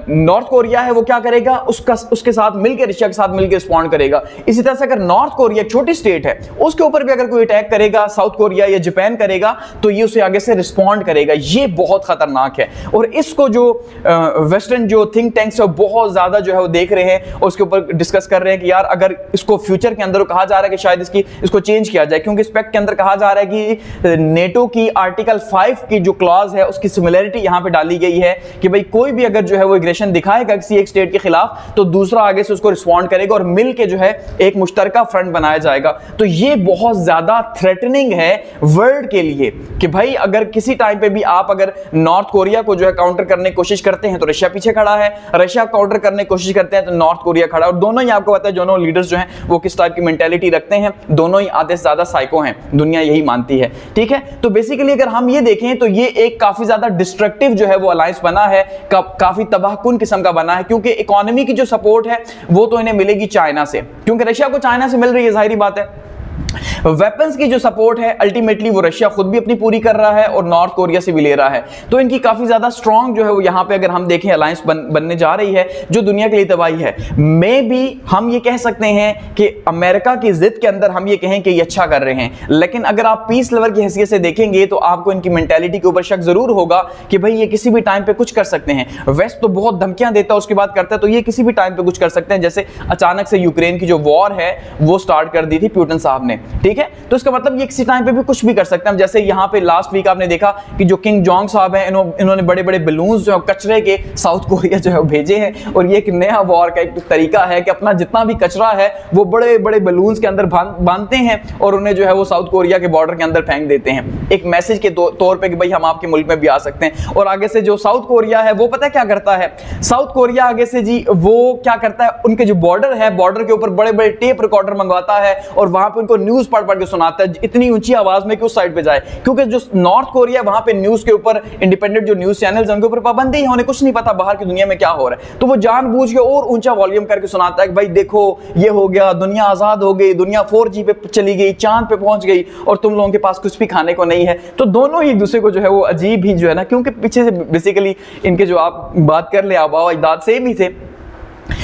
नॉर्थ कोरिया है वो क्या करेगा? उसके साथ मिलकर, रशिया के साथ मिलकर रिस्पॉन्ड करेगा। इसी तरह से अगर नॉर्थ कोरिया छोटी स्टेट है उसके ऊपर भी अगर कोई अटैक करेगा, साउथ कोरिया या जापान करेगा, तो ये उसे आगे से रिस्पॉन्ड करेगा। ये बहुत खतरनाक है और इसको जो वेस्टर्न जो थिंक टैंक्स है बहुत ज्यादा जो है वो देख रहे हैं और उसके ऊपर डिस्कस कर रहे हैं कि यार अगर इसको फ्यूचर के अंदर कहा जा रहा है कि शायद इसको चेंज किया जाए, क्योंकि इस पैक्ट के अंदर कहा जा रहा है कि नेटो की आर्टिकल 5 की जो क्लॉज है उसकी सिमिलरिटी यहां पे डाली गई है कि भाई कोई भी अगर जो है वो एग्रेशन दिखाएगा किसी एक स्टेट के खिलाफ तो दूसरा आगे से उसको रिस्पॉन्ड करेगा और मिल के जो है एक मुश्तरका फ्रंट बनाया जाएगा। तो ये बहुत ज्यादा थ्रेटनिंग है वर्ल्ड के लिए कि भाई अगर किसी टाइम पे भी आप अगर नॉर्थ कोरिया को जो है काउंटर करने की कोशिश करते हैं तो रशिया पीछे खड़ा है, रशिया काउंटर करने की कोशिश करते हैं तो नॉर्थ कोरिया खड़ा है। और दोनों ही आपको पता है दोनों लीडर्स जो हैं वो किस टाइप की मेंटालिटी रखते हैं, दोनों ही आधे से ज्यादा साइको हैं, दुनिया यही मानती है, ठीक है। तो बेसिकली अगर हम ये देखें तो ये एक काफी ज्यादा डिस्ट्रक्टिव जो है वो अलायंस बना है, काफी तबाहकुन किस्म का बना है, क्योंकि इकोनॉमी की जो सपोर्ट है वो तो इन्हें मिलेगी चाइना से, क्योंकि रशिया को चाइना से मिल रही है, जाहिर बात है। वेपन्स की जो सपोर्ट है अल्टीमेटली वो रशिया खुद भी अपनी पूरी कर रहा है और नॉर्थ कोरिया से भी ले रहा है। तो इनकी काफी ज्यादा स्ट्रॉन्ग जो है वो यहां पे अगर हम देखें अलायंस बनने जा रही है जो दुनिया के लिए तबाही है। मे भी हम ये कह सकते हैं कि अमेरिका की जिद के अंदर हम ये कहें कि ये अच्छा कर रहे हैं, लेकिन अगर आप पीस लवर की हैसियत से देखेंगे तो आपको इनकी मेंटालिटी के ऊपर शक जरूर होगा कि भाई ये किसी भी टाइम पे कुछ कर सकते हैं। वेस्ट तो बहुत धमकियां देता है उसके बाद करता है, तो ये किसी भी टाइम पे कुछ कर सकते हैं। जैसे अचानक से यूक्रेन की जो वॉर है वो स्टार्ट कर दी थी पुतिन साहब ने, ठीक है। तो इसका मतलब ये किसी टाइम पे भी कुछ भी कर सकते हैं। जैसे यहाँ पे लास्ट वीक आपने देखा कि जो किंग जोंग साहब हैं इन्होंने बड़े बड़े बलून्स जो कचरे के साउथ कोरिया जो है भेजे हैं, और ये एक नया वॉर का एक तरीका है कि अपना जितना भी कचरा है वो बड़े बड़े बलून्स के अंदर बांधते हैं और उन्हें जो है वो साउथ कोरिया के बॉर्डर के अंदर फेंक देते हैं, एक मैसेज के तौर पर कि भाई हम आपके मुल्क में भी आ सकते हैं। और आगे से जो साउथ कोरिया है वो पता है क्या करता है? साउथ कोरिया आगे से जी वो क्या करता है, उनके जो बॉर्डर है, बॉर्डर के ऊपर बड़े बड़े टेप रिकॉर्डर मंगवाता है और वहां पर उनको न्यूज पढ़ के सुनाता है इतनी ऊंची आवाज में कि उस साइड पे जाए, क्योंकि जो नॉर्थ कोरिया वहां पे न्यूज के ऊपर इंडिपेंडेंट जो न्यूज चैनल्स हैं उनके ऊपर पाबंदी है, उन्हें कुछ नहीं पता बाहर की दुनिया में क्या हो रहा है। तो वो जानबूझ के और ऊंचा वॉल्यूम करके सुनाता है कि भाई देखो ये हो गया, दुनिया आजाद हो गई, दुनिया 4G पे चली गई, चांद पे पहुंच गई और तुम लोगों के पास कुछ भी खाने को नहीं है। तो दोनों ही एक दूसरे को जो है वो अजीब ही जो है ना, क्योंकि पीछे से बेसिकली इनके जो आप बात कर ले आबा अजदाद सेम ही थे।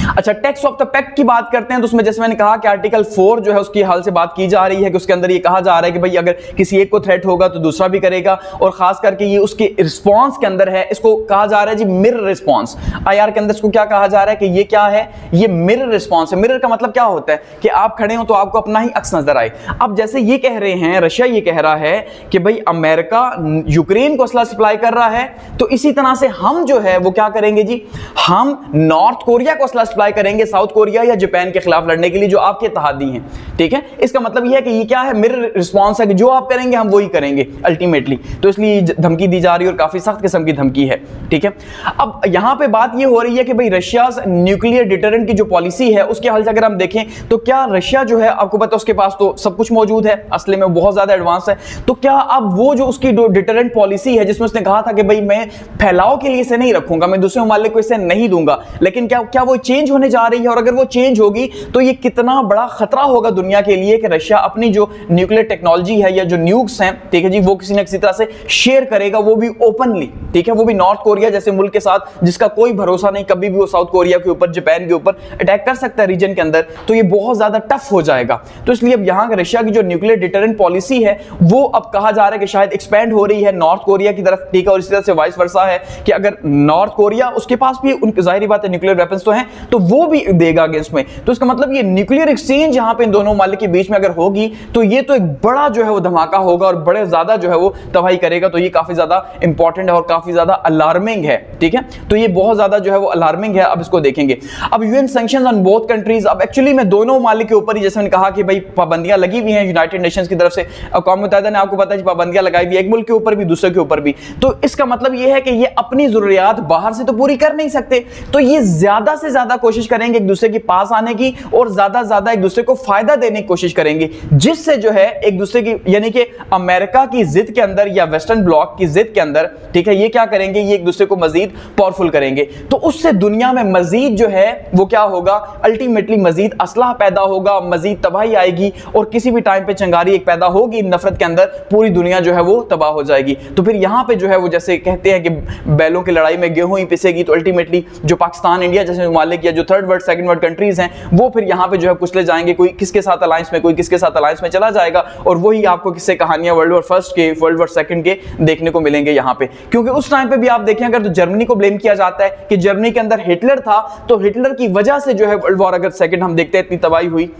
अच्छा, टेक्स्ट ऑफ द पैक्ट की बात करते हैं तो उसमें जैसे मैंने कहा कि आर्टिकल 4 जो है उसकी हाल से बात की जा रही है कि उसके अंदर ये कहा जा रहा है कि भाई अगर किसी एक को थ्रेट होगा तो दूसरा भी करेगा, और खास करके ये उसके रिस्पांस के अंदर है, इसको कहा जा रहा है जी मिरर रिस्पांस। आईआर के अंदर इसको क्या कहा जा रहा है कि ये क्या है? ये मिरर रिस्पांस है। मिरर का मतलब क्या होता है कि आप खड़े हो तो आपको अपना ही अक्स नजर आए। अब जैसे ये कह रहे हैं, रशिया ये कह रहा है कि भाई अमेरिका यूक्रेन को असला सप्लाई कर रहा है, तो इसी तरह से हम जो है वो क्या करेंगे जी, हम नॉर्थ कोरिया को सप्लाई करेंगे साउथ कोरिया या जापान के खिलाफ लड़ने के लिए जो आपके इत्तेहादी हैं, ठीक है। इसका मतलब यह है कि ये क्या है, मिरर रिस्पांस है कि जो आप करेंगे हम वही करेंगे अल्टीमेटली। तो इसलिए धमकी दी जा रही है और काफी सख्त किस्म की धमकी है, ठीक है। अब यहां पे बात ये हो रही है कि भाई रशिया न्यूक्लियर डिटरेंट की जो पॉलिसी है उसके हाल से अगर हम देखें तो क्या रशिया जो है, आपको पता है उसके पास तो सब कुछ मौजूद है, असली में बहुत ज्यादा एडवांस है। तो क्या अब वो जो उसकी डिटरेंट पॉलिसी है जिसमें उसने कहा था कि भाई मैं फैलाव के लिए इसे नहीं रखूंगा, मैं दूसरे ममालिक को इसे नहीं दूंगा, लेकिन क्या वो वो चेंज होने जा रही है, और अगर वो चेंज होगी तो ये कितना बड़ा खतरा होगा दुनिया के लिए कि रशिया अपनी जो न्यूक्लियर टेक्नोलॉजी है या जो न्यूक्स हैं, ठीक है जी, वो किसी न किसी तरह से शेयर करेगा, वो भी ओपनली, ठीक है, वो भी नॉर्थ कोरिया जैसे मुल्क के साथ जिसका कोई भरोसा नहीं, कभी भी वो साउथ कोरिया के ऊपर, जापान के ऊपर अटैक कर सकता है रीजन के अंदर, तो ये बहुत ज्यादा टफ हो जाएगा। तो इसलिए अब यहां रशिया की जो न्यूक्लियर डिटरेंट पॉलिसी है वो अब कहा जा रहा है कि शायद एक्सपेंड हो रही है नॉर्थ कोरिया की तरफ, ठीक है, और इसी तरह से वाइस वर्सा है कि अगर नॉर्थ कोरिया, उसके पास भी उनकी जाहिर बात है न्यूक्लियर वेपन्स तो हैं, तो वो भी देगा अगेंस्ट में। तो इसका मतलब ये न्यूक्लियर एक्सचेंज यहां पे इन दोनों मालिक के बीच में अगर होगी तो ये तो एक बड़ा जो है वो धमाका होगा और बड़े ज्यादा जो है वो तबाही करेगा। तो ये काफी ज्यादा इंपॉर्टेंट है और काफी ज्यादा अलार्मिंग है, ठीक है, तो ये बहुत ज्यादा जो है वो अलार्मिंग है। अब इसको देखेंगे। अब UN sanctions on both countries, अब एक्चुअली में दोनों मालिक के ऊपर ही, जैसे मैंने कहा कि भाई पाबंदियां लगी हुई हैं यूनाइटेड नेशंस की तरफ से, अक़वाम मुत्तहिदा ने आपको पता है पाबंदियां लगाई हुई है, एक मुल्क के ऊपर भी दूसरे के ऊपर भी। तो इसका मतलब ये है कि ये अपनी जरूरियात बाहर से तो पूरी कर नहीं सकते, तो ये ज्यादा से ज्यादा कोशिश करेंगे एक दूसरे के पास आने की और ज्यादा से ज्यादा एक दूसरे को फायदा देने की कोशिश करेंगे, जिससे जो है एक दूसरे की, यानी कि अमेरिका की जिद के अंदर या वेस्टर्न ब्लॉक की जिद के अंदर, ठीक है, ये क्या करेंगे, ये एक दूसरे को मजीद पावरफुल करेंगे। तो उससे दुनिया में मजीद जो है वो क्या होगा, अल्टीमेटली मजीद असलाह पैदा होगा, मजीद तबाही आएगी, और किसी भी टाइम पे चंगारी एक पैदा होगी नफरत के अंदर, पूरी दुनिया जो है वो तबाह हो जाएगी। तो फिर यहां पे जो है वो जैसे कहते हैं कि बैलों की लड़ाई में गेहूं ही पिसेगी, तो अल्टीमेटली जो पाकिस्तान, इंडिया जैसे ममालिक या जो third world, second world countries हैं, वो फिर यहां पे जो है कुचले जाएंगे, कोई किसके साथ अलायंस में, कोई किसके साथ अलायंस में चला जाएगा, और वही आपको किससे कहानियां वर्ल्ड वॉर फर्स्ट के, वर्ल्ड वॉर सेकंड के देखने को मिलेंगे यहां पे। क्योंकि उस टाइम पे भी आप देखें अगर, तो जर्मनी को ब्लेम किया जाता है कि जर्मनी के अंदर हिटलर था, तो हिटलर की वजह से जो है वर्ल्ड वॉर अगर सेकंड हम देखते हैं इतनी तबाही हुई।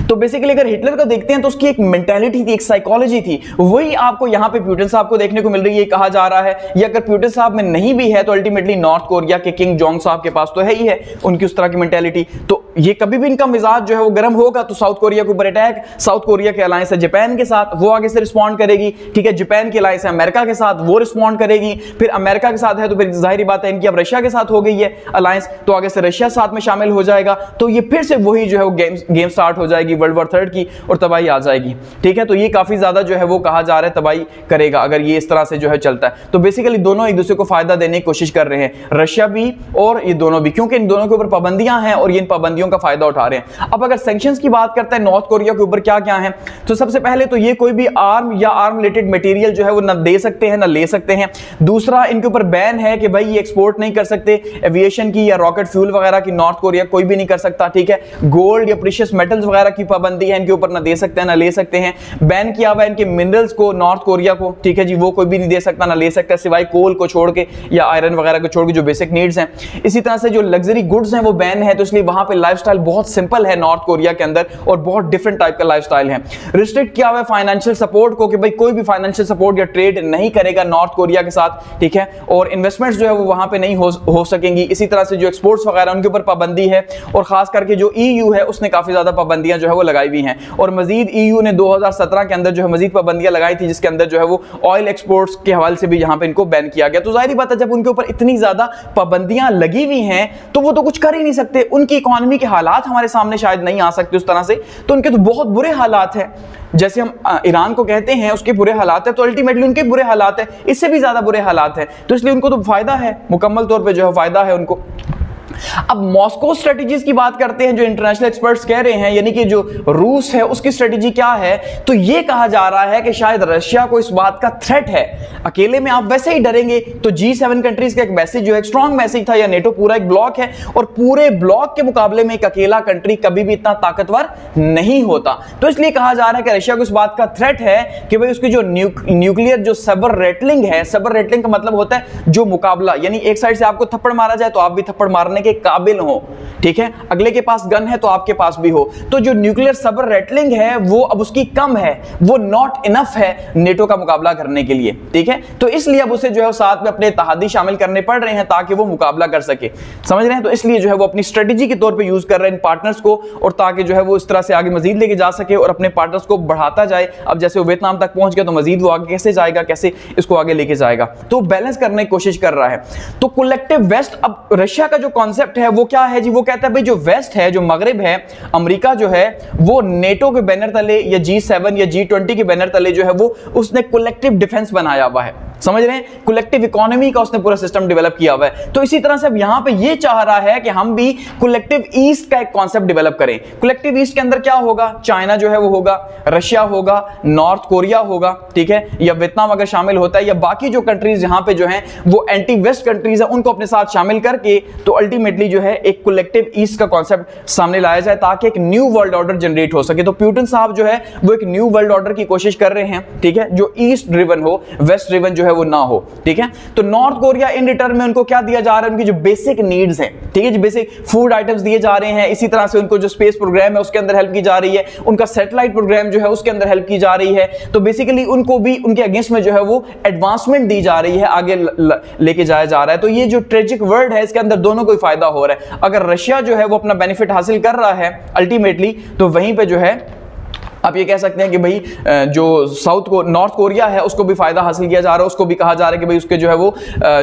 तो बेसिकली अगर हिटलर को देखते हैं तो उसकी एक मेंटालिटी थी, एक साइकोलॉजी थी, वही आपको यहां पे प्यूटिन साहब को देखने को मिल रही है। कहा जा रहा है या अगर प्यूटिन साहब में नहीं भी है तो अल्टीमेटली नॉर्थ कोरिया के किंग जोंग साहब के पास तो है ही है उनकी उस तरह की मेंटालिटी। तो ये कभी भी इनका मिजाज जो है वो गर्म होगा तो साउथ कोरिया के ऊपर अटैक, साउथ कोरिया के अलायंस है जापान के साथ, वो आगे से रिस्पॉन्ड करेगी, ठीक है, जापान की अलायंस है अमेरिका के साथ, वो रिस्पॉन्ड करेगी, फिर अमेरिका के साथ है तो फिर जाहिर बात है इनकी अब रशिया के साथ हो गई है अलायंस, तो आगे से रशिया साथ में शामिल हो जाएगा, तो ये फिर से वही जो है वो गेम स्टार्ट हो जाएगी वर्ल्ड वॉर थर्ड की, और तबाही आ जाएगी, ठीक है। तो ये काफी ज्यादा जो है वो कहा जा रहा है तबाही करेगा अगर ये इस तरह से जो है चलता है। तो बेसिकली दोनों एक दूसरे को फायदा देने की कोशिश कर रहे हैं, रशिया भी और ये दोनों भी, क्योंकि इन दोनों के ऊपर पाबंदियां हैं और ये इन पाबंदियों का फायदा उठा रहे हैं। अब अगर सैंक्शंस की बात करते हैं नॉर्थ कोरिया के ऊपर क्या क्या है, तो सबसे पहले तो ये कोई भी आर्म या आर्म रिलेटेड मटेरियल जो है वो ना दे सकते हैं ना ले सकते हैं। दूसरा, इनके ऊपर बैन है कि भाई ये एक्सपोर्ट नहीं कर सकते एविएशन की या रॉकेट फ्यूल वगैरह की, नॉर्थ कोरिया कोई भी नहीं कर सकता, ठीक है। गोल्ड या प्रीशियस मेटल्स वगैरह की पाबंदी है, इनके ऊपर ना दे सकते हैं ना ले सकते हैं। बैन किया हुआ है इनके मिनरल्स को नॉर्थ कोरिया को, ठीक है जी, वो कोई भी नहीं दे सकता ना ले सकता सिवाय कोल को छोड़ के या आयरन वगैरह को छोड़ के जो बेसिक नीड्स हैं। इसी तरह से जो लग्जरी गुड्स हैं वो बैन है, तो इसलिए वहां पे लाइफस्टाइल बहुत सिंपल है नॉर्थ कोरिया के अंदर और बहुत डिफरेंट टाइप का लाइफस्टाइल है। रिस्ट्रिक्ट किया हुआ है फाइनेंशियल सपोर्ट को कि भाई कोई भी फाइनेंशियल सपोर्ट या ट्रेड नहीं करेगा नॉर्थ कोरिया के साथ, ठीक है, और इन्वेस्टमेंट्स जो है वो वहां पे नहीं हो सकेंगी। इसी तरह से जो एक्सपोर्ट्स वगैरह उनके ऊपर पाबंदी है, और खास करके जो ईयू है उसने काफी ज्यादा पाबंदियां जो है वो लगाई हुई हैं, और मजीद ईयू ने 2017 के अंदर जो है मजीद पाबंदियां लगाई थी, जिसके अंदर जो है वो ऑयल एक्सपोर्ट्स के हवाले से भी यहां पे इनको बैन किया गया। तो जाहिर बात है जब उनके ऊपर इतनी ज्यादा पाबंदियां लगी हुई हैं तो वो तो कुछ कर ही नहीं सकते, उनकी इकोनॉमी के हालात हमारे सामने शायद नहीं आ सकते उस तरह से, तो उनके तो बहुत बुरे हालात हैं। जैसे हम ईरान को कहते हैं उसके बुरे हालात है, तो अल्टीमेटली उनके बुरे हालात है, इससे भी ज्यादा बुरे हालात है, तो इसलिए उनको तो फायदा है, मुकम्मल तौर पे जो है फायदा है उनको। अब मॉस्को स्ट्रेटजीज की बात करते हैं, जो इंटरनेशनल एक्सपर्ट्स कह रहे हैं, यानी कि जो रूस है उसकी स्ट्रेटजी क्या है, तो ये कहा जा रहा है कि शायद रशिया को इस बात का थ्रेट है। अकेले में आप वैसे ही डरेंगे, तो G7 कंट्रीज का एक मैसेज जो है, एक स्ट्रॉन्ग मैसेज था, या नेटो पूरा एक ब्लॉक है और पूरे ब्लॉक के मुकाबले में एक अकेला कंट्री कभी भी इतना ताकतवर नहीं होता, तो इसलिए कहा जा रहा है कि रशिया को इस बात का थ्रेट है कि भाई उसकी जो न्यूक्लियर जो सबर रेटलिंग है, सबर रेटलिंग का मतलब होता है जो मुकाबला, यानी एक साइड से आपको थप्पड़ मारा जाए तो आप भी थप्पड़ मारने के काबिल हो, ठीक है, अगले के पास गन है तो आपके पास भी हो, तो जो न्यूक्लियर सबर रेटलिंग है वो अब उसकी कम है, वो नॉट इनफ है नेटो का मुकाबला करने के लिए, ठीक है। तो इसलिए अब उसे जो है साथ में अपने इत्तेहादी शामिल करने पड़ रहे हैं ताकि वो मुकाबला कर सके, समझ रहे हैं। तो इसलिए जो है वो अपनी स्ट्रेटेजी के तौर पे यूज कर रहे हैं इन पार्टनर्स को, और ताकि जो है वो इस तरह से आगे मजीद लेके जा सके और अपने पार्टनर्स को बढ़ाता जाए। अब जैसे वो वियतनाम तक पहुंच गया तो मजीद वो आगे कैसे जाएगा, कैसे इसको आगे लेके जाएगा, तो बैलेंस करने की कोशिश कर रहा है। तो कलेक्टिव वेस्ट, अब रशिया का जो कॉन्सेप्ट कॉन्सेप्ट है वो क्या है जी, वो कहता है भाई जो वेस्ट है, जो मगरिब है, अमेरिका जो है वो नेटो के बैनर तले या G7 या G20 के बैनर तले जो है वो उसने कलेक्टिव डिफेंस बनाया हुआ है, समझ रहे हैं, कलेक्टिव इकोनॉमी का उसने पूरा सिस्टम डेवलप किया हुआ है। तो इसी तरह से अब यहां पे ये चाह रहा है कि हम भी कलेक्टिव ईस्ट का एक कॉन्सेप्ट डेवलप करें। कलेक्टिव ईस्ट के अंदर क्या होगा, चाइना जो है वो होगा, रशिया होगा, नॉर्थ कोरिया होगा, ठीक है, या वियतनाम अगर शामिल होता है, या बाकी जो कंट्रीज यहां पे जो है वो एंटी वेस्ट कंट्रीज है उनको अपने साथ शामिल करके तो अल्टीमेटली जो है एक कलेक्टिव ईस्ट का कॉन्सेप्ट सामने लाया जाए ताकि एक न्यू वर्ल्ड ऑर्डर जनरेट हो सके। तो पुतिन साहब जो है वो एक न्यू वर्ल्ड ऑर्डर की कोशिश कर रहे हैं, ठीक है, जो ईस्ट ड्रिवन हो, वेस्ट ड्रिवन जो है वो ना हो, ठीक है। तो नॉर्थ कोरिया इन रिटर्न में उनको क्या दिया जा रहा है, उनकी जो बेसिक नीड्स हैं, ठीक है, जो बेसिक फूड आइटम्स दिए जा रहे हैं, इसी तरह से उनको जो स्पेस प्रोग्राम है उसके अंदर हेल्प की जा रही है, उनका सैटेलाइट प्रोग्राम जो है उसके अंदर हेल्प की जा रही है। तो बेसिकली उनको भी उनके अगेंस्ट में जो है वो एडवांसमेंट दी जा रही है, आगे लेके जाया जा रहा है। तो ये जो ट्रेजिक वर्ल्ड है इसके अंदर दोनों को फायदा हो रहा है। अगर रशिया जो है वो अपना बेनिफिट हासिल कर रहा है अल्टीमेटली, तो वहीं पे जो है आप ये कह सकते हैं कि भाई जो नॉर्थ कोरिया है उसको भी फायदा हासिल किया जा रहा है, उसको भी कहा जा रहा है कि भाई उसके जो है वो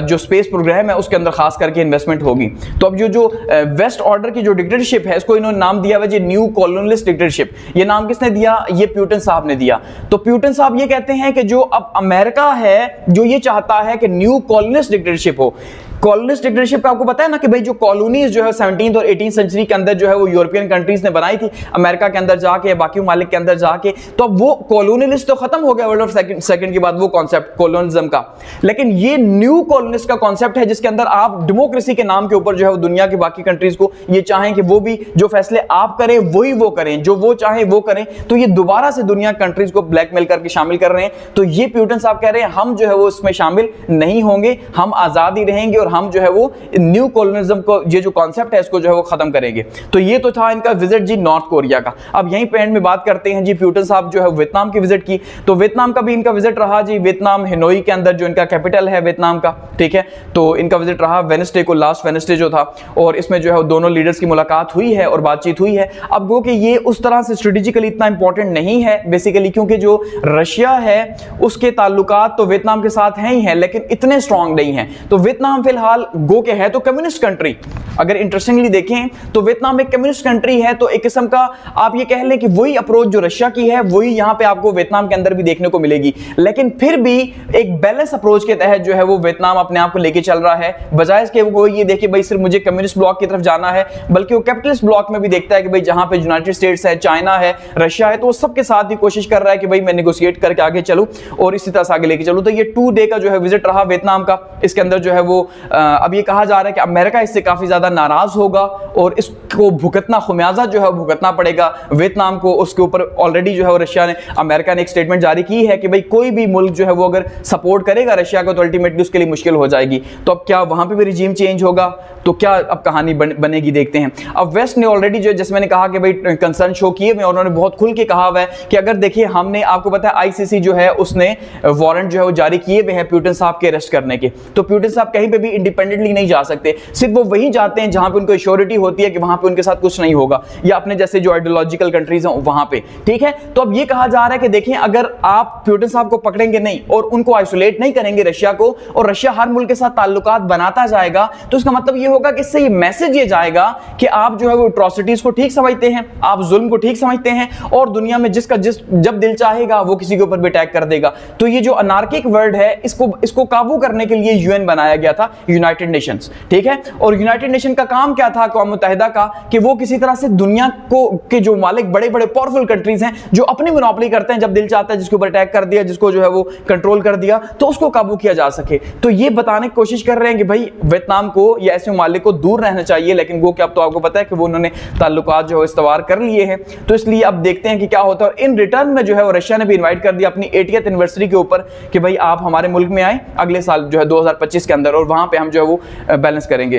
जो स्पेस प्रोग्राम है उसके अंदर खास करके इन्वेस्टमेंट होगी। तो अब जो वेस्ट ऑर्डर की जो डिक्टेटरशिप है इसको इन्होंने नाम दिया हुआ जी न्यू कॉलोनियलिस्ट डिक्टेटरशिप। ये नाम किसने दिया, ये पुतिन साहब ने दिया। तो पुतिन साहब ये कहते हैं कि जो अब अमेरिका है जो ये चाहता है कि न्यू कॉलोनियलिस्ट डिक्टेटरशिप हो। कॉलोनियलिस्ट डिक्टेटरशिप का आपको पता है ना कि भाई जो कॉलोनीज जो है 17th और 18th सेंचुरी के अंदर जो है वो यूरोपियन कंट्रीज ने बनाई थी अमेरिका के अंदर जाके, बाकी ममालिक के अंदर जाके। तो अब वो कॉलोनियलिस्ट तो खत्म हो गया वर्ल्ड ऑफ सेकंड के बाद वो कॉन्सेप्ट कॉलोनिज्म का, लेकिन ये न्यू कॉलोनिस्ट का कॉन्सेप्ट है जिसके अंदर आप डेमोक्रेसी के नाम के ऊपर जो है वो दुनिया की बाकी कंट्रीज को ये चाहें कि वो भी जो फैसले आप करें वही वो करें, जो वो चाहें वो करें। तो ये दोबारा से दुनिया कंट्रीज को ब्लैकमेल करके शामिल कर रहे हैं। तो ये पुतिन साहब कह रहे हैं हम जो है वो इसमें शामिल नहीं होंगे, हम आजादी रहेंगे और हम जो है वो न्यू कॉलोनिज्म को ये जो कॉन्सेप्ट है इसको जो है वो खत्म करेंगे। तो ये तो था इनका विजिट जी नॉर्थ कोरिया का। अब यहीं पे एंड में बात करते हैं जी पुतिन साहब जो है वियतनाम की विजिट की। तो वियतनाम का भी इनका विजिट रहा जी, वियतनाम हेनोई के अंदर जो इनका कैपिटल है वियतनाम का, ठीक है। तो इनका विजिट रहा वेडनेसडे को, लास्ट वेडनेसडे जो था, और इसमें जो है दोनों लीडर्स की मुलाकात हुई है और बातचीत हुई है। अब वो कि ये उस तरह से स्ट्रेटेजिकली इतना इंपॉर्टेंट नहीं है बेसिकली, क्योंकि जो रशिया है उसके ताल्लुकात तो वियतनाम के साथ हैं ही हैं लेकिन इतने स्ट्रांग नहीं है। तो वियतनाम फिलहाल गो के है तो कम्युनिस्ट कंट्री, अगर इंटरेस्टिंगली देखें तो वियतनाम एक कम्युनिस्ट कंट्री है। तो एक किस्म का आप ये कह लें कि वही अप्रोच जो रशिया की है वही यहां पे आपको वियतनाम के अंदर भी देखने को मिलेगी, लेकिन फिर भी एक बैलेंस अप्रोच के तहत जो है वो वियतनाम अपने आप को लेके चल रहा है। बजाय इसके वो ये देखे भाई सिर्फ मुझे कम्युनिस्ट ब्लॉक की तरफ जाना है, बल्कि वो कैपिटलिस्ट ब्लॉक में भी देखता है कि भाई जहां पे यूनाइटेड स्टेट्स है, चाइना है, रशिया है, तो वो सबके साथ ही कोशिश कर रहा है कि भाई मैं नेगोशिएट करके आगे चलूं और इसी तरह से आगे लेके चलूं। तो ये 2 डे का जो है विजिट रहा वियतनाम का। इसके अंदर जो है वो अब ये कहा जा रहा है कि अमेरिका इससे काफी ज्यादा नाराज होगा और इसको भुगतना, खुमियाजा जो है भुगतना पड़ेगा वियतनाम को। उसके ऊपर ऑलरेडी जो है रशिया ने, अमेरिका ने एक स्टेटमेंट जारी की है कि भाई कोई भी मुल्क जो है वो अगर सपोर्ट करेगा रशिया को तो अल्टीमेटली उसके लिए मुश्किल हो जाएगी। तो अब क्या वहां पे भी रिजीम चेंज होगा, तो क्या अब कहानी बनेगी, देखते हैं। अब वेस्ट ने ऑलरेडी जो जैसे मैंने कहा कि भाई कंसर्न शो किए हुए, उन्होंने बहुत खुल के कहा हुआ है कि अगर देखिए हमने, आपको पता है आईसीसी जो है उसने वारंट जो है वो जारी किए हुए हैं पुतिन साहब के अरेस्ट करने के। तो पुतिन साहब कहीं पे भी इंडिपेंडेंटली नहीं जा सकते, सिर्फ वो वहीं जाते हैं जहां पे उनको श्योरिटी होती है कि वहां पे उनके साथ कुछ नहीं होगा, या अपने जैसे जो आइडियोलॉजिकल कंट्रीज हैं वहां पे, ठीक है। तो अब ये कहा जा रहा है कि देखिए अगर आप पुतिन साहब को पकड़ेंगे नहीं और उनको आइसोलेट नहीं करेंगे रशिया को, और रशिया हर मुल्क के साथ ताल्लुकात बनाता जाएगा, तो इसका मतलब ये होगा कि इससे ये मैसेज ये जाएगा कि आप जो है वो एट्रोसिटीज को ठीक समझते हैं, आप जुल्म को ठीक समझते हैं, और दुनिया में जिसका जब दिल चाहेगा वो किसी के ऊपर भी अटैक कर देगा। तो ये जो अनार्किक वर्ल्ड है इसको काबू करने के लिए यूएन बनाया गया था, यूनाइटेड नेशंस, ठीक है। और यूनाइटेड नेशन का काम क्या था, अक़वाम मुत्तहिदा का, कि वो किसी तरह से दुनिया को के जो मालिक बड़े बड़े पावरफुल कंट्रीज हैं जो अपनी मोनोपोली करते हैं, जब दिल चाहता है जिसके ऊपर अटैक कर दिया, जिसको जो है वो कंट्रोल कर दिया, तो उसको काबू किया जा सके। तो ये बताने की कोशिश कर रहे हैं कि भाई वियतनाम को या ऐसे मालिक को दूर रहना चाहिए, लेकिन वो क्या, अब तो आपको पता है कि वो उन्होंने ताल्लुकात जो है इस्तवार कर लिए हैं। तो इसलिए अब देखते हैं कि क्या होता है। और इन रिटर्न में जो है वो रशिया ने भी इन्वाइट कर दिया अपनी 80th एनिवर्सरी के ऊपर कि भाई आप हमारे मुल्क में आए अगले साल जो है 2025 के अंदर, और वहां पे हम जो है वो बैलेंस करेंगे,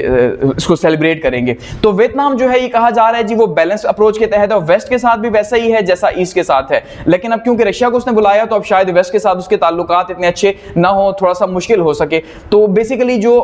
इसको सेलिब्रेट करेंगे। तो वियतनाम जो है ये कहा जा रहा है जी वो बैलेंस अप्रोच के तहत है, वेस्ट के साथ भी वैसा ही है जैसा ईस्ट के साथ है, लेकिन अब क्योंकि रशिया को उसने बुलाया तो अब शायद वेस्ट के साथ उसके ताल्लुकात इतने अच्छे ना हो, थोड़ा सा मुश्किल हो सके। तो बेसिकली जो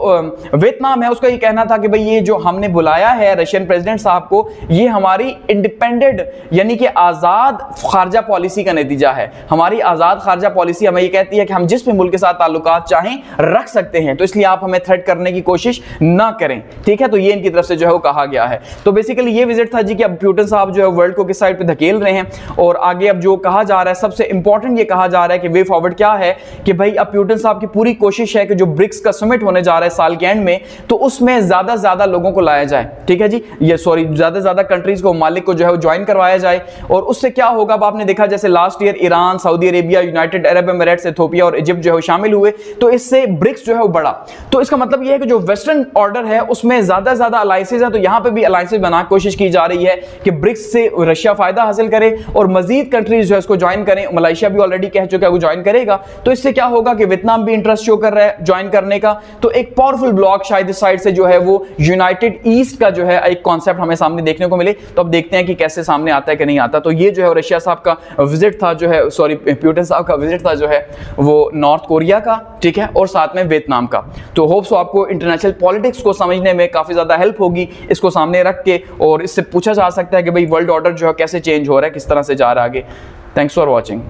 वियतनाम है उसका ये कहना था कि भाई ये जो हमने बुलाया है रशियन प्रेसिडेंट साहब को, ये हमारी इंडिपेंडेंट यानी कि आजाद खारजा पॉलिसी का नतीजा है। हमारी आजाद खारजा पॉलिसी हमें ये कहती है कि हम जिस भी मुल्क के साथ ताल्लुकात चाहें रख सकते हैं, तो इसलिए आप हमें थ्रेट कॉन्टैक्ट करने की कोशिश ना करें, ठीक है। तो ये इनकी तरफ से जो है वो कहा गया है। तो बेसिकली ये विजिट था जी कि अब प्यूटन साहब जो है वर्ल्ड को किस साइड पे धकेल रहे हैं, और आगे अब जो कहा जा रहा है, सबसे इंपॉर्टेंट ये कहा जा रहा है कि वे फॉरवर्ड क्या है कि भाई अब प्यूटन साहब की पूरी कोशिश है कि जो ब्रिक्स का समिट होने जा रहा है साल के एंड में, तो उसमें ज्यादा से ज्यादा लोगों को लाया जाए, ठीक है जी, ये सॉरी ज्यादा से ज्यादा कंट्रीज को, मालिक को जो है वो ज्वाइन करवाया जाए। और उससे क्या होगा, अब आपने देखा जैसे last year Iran, Saudi Arabia, United Arab Emirates, Ethiopia और इजिप्ट जो है शामिल हुए, तो इससे ब्रिक्स जो है वो बढ़ा। तो इसका मतलब ये है कि जो वेस्टर्न ऑर्डर है उसमें ज्यादा से ज्यादा अलायंसेस है, तो यहां पे भी अलायंसेस बना कोशिश की जा रही है कि ब्रिक्स से रशिया फायदा हासिल करे और मजीद कंट्रीज जो है इसको ज्वाइन करें। मलेशिया भी ऑलरेडी कह चुका है वो ज्वाइन करेगा, तो इससे क्या होगा कि वियतनाम भी इंटरेस्ट शो कर रहा है ज्वाइन करने का। तो एक पावरफुल ब्लॉक शायद इस साइड से जो है वो यूनाइटेड ईस्ट का जो है एक कॉन्सेप्ट हमें सामने देखने को मिले। तो अब देखते हैं कि कैसे सामने आता है कि नहीं आता। तो ये जो है रशिया साहब का विजिट था, जो है सॉरी प्यूटन साहब का विजिट था जो है वो नॉर्थ कोरिया का, ठीक है, और साथ में वियतनाम का। तो होप सो आपको इंटरनेशनल पॉलिटिक्स को समझने में काफी ज्यादा हेल्प होगी इसको सामने रख के, और इससे पूछा जा सकता है कि भाई वर्ल्ड ऑर्डर जो है कैसे चेंज हो रहा है, किस तरह से जा रहा है आगे। Thanks for watching.